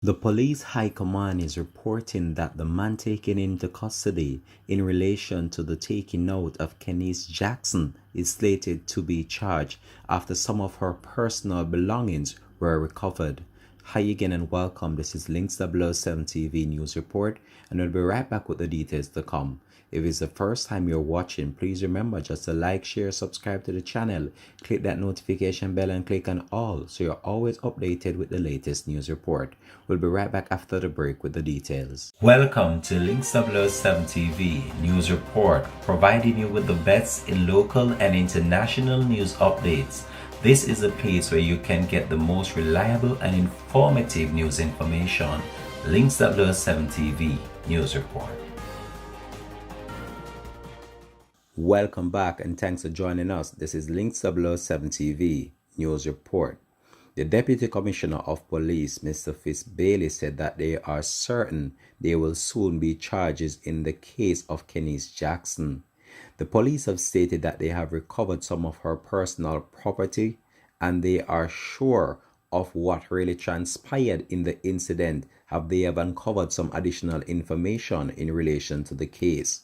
The police high command is reporting that the man taken into custody in relation to the taking out of Khanice Jackson is slated to be charged after some of her personal belongings were recovered. Hi again and welcome. This is Links 007 TV News Report, and we'll be right back with the details to come. If it's the first time you're watching, please remember just to like, share, subscribe to the channel, click that notification bell and click on all so you're always updated with the latest news report. We'll be right back after the break with the details. Welcome to Links 007 TV News Report, providing you with the best in local and international news updates. This is a place where you can get the most reliable and informative news information. Links 007 TV News Report. Welcome back and thanks for joining us. This is Links 007 TV News Report. The Deputy Commissioner of Police, Mr. Svsp, said that they are certain there will soon be charges in the case of Khanice Jackson. The police have stated that they have recovered some of her personal property and they are sure of what really transpired in the incident. They have uncovered some additional information in relation to the case.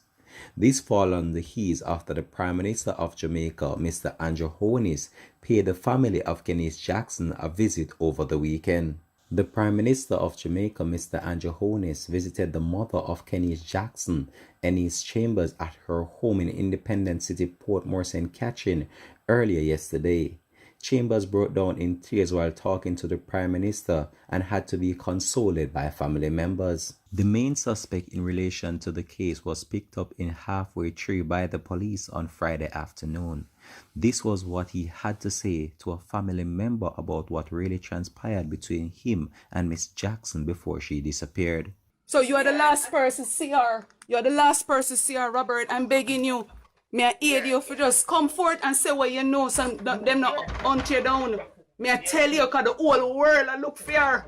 This fall on the heels after the Prime Minister of Jamaica, Mr. Khanice, paid the family of Khanice Jackson a visit over the weekend. The Prime Minister of Jamaica, Mr. Khanice, visited the mother of Khanice Jackson and his chambers at her home in Independent City, Portmore, St. Catherine, earlier yesterday. Chambers broke down in tears while talking to the Prime Minister and had to be consoled by family members. The main suspect in relation to the case was picked up in halfway tree by the police on Friday afternoon. This was what he had to say to a family member about what really transpired between him and Miss Jackson before she disappeared. So you are the last person to see her. You are the last person to see her, Robert. I'm begging you. May I aid you for just come forth and say what you know, so them not hunt you down. May I tell you, because the whole world I look fair.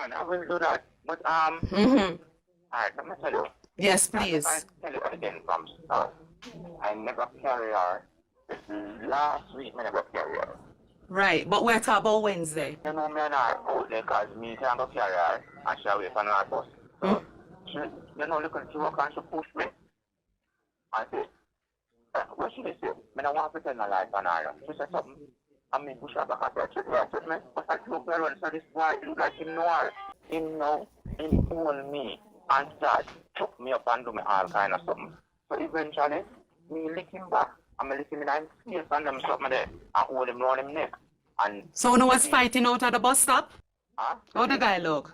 And I will do that, but alright, let me tell you. Yes, please. I tell you again from start. I never carry her. Last week, I never carry her. Right, but we're talking about Wednesday. You know, me and her out there because me can't go carry her and she away from her bus. So, she, you know, look at she walk and she push me. I say, what should I say? I don't want to pretend my life on her. She said something. I mean, push her back at her. She said, me. But I took her and said, this boy look like him know her. Him know, him told me. And that took me up and do me all kind of something. So eventually, me lick him back. I'm lick him in his face and them something there. And hold him round him neck. And so no one's fighting out at the bus stop? Huh? How the guy look?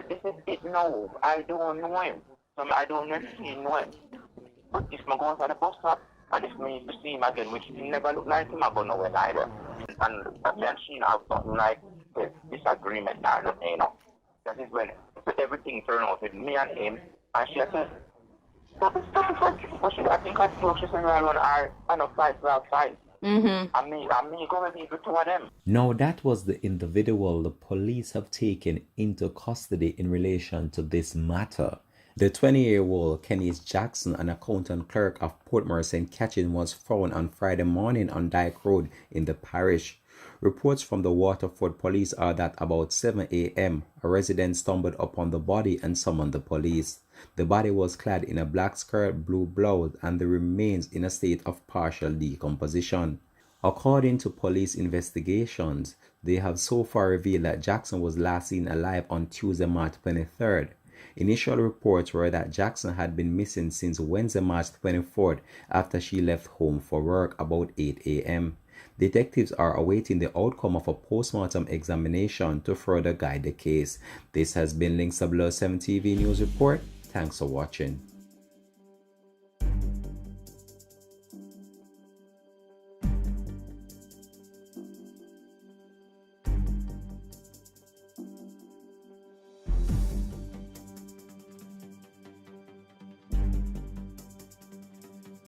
This is it no. I don't know him. So I don't necessarily know him. But if I go to the bus stop, and if me to see him again, which he never look like him, I go nowhere either. And then she have something like this disagreement or nothing, you know. That is when everything turned out with me and him, and she said, stop it. But she, I think I spoke, she said, around her, and a fight outside. And me go with the two of them. Now that was the individual the police have taken into custody in relation to this matter. The 20-year-old Khanice Jackson, an accountant clerk of Portmore, St. Catherine, was found on Friday morning on Dyke Road in the parish. Reports from the Waterford police are that about 7 a.m., a resident stumbled upon the body and summoned the police. The body was clad in a black skirt, blue blouse, and the remains in a state of partial decomposition. According to police investigations, they have so far revealed that Jackson was last seen alive on Tuesday, March 23rd. Initial reports were that Jackson had been missing since Wednesday, March 24th, after she left home for work about 8 a.m. Detectives are awaiting the outcome of a postmortem examination to further guide the case. This has been Links 007 TV News Report. Thanks for watching.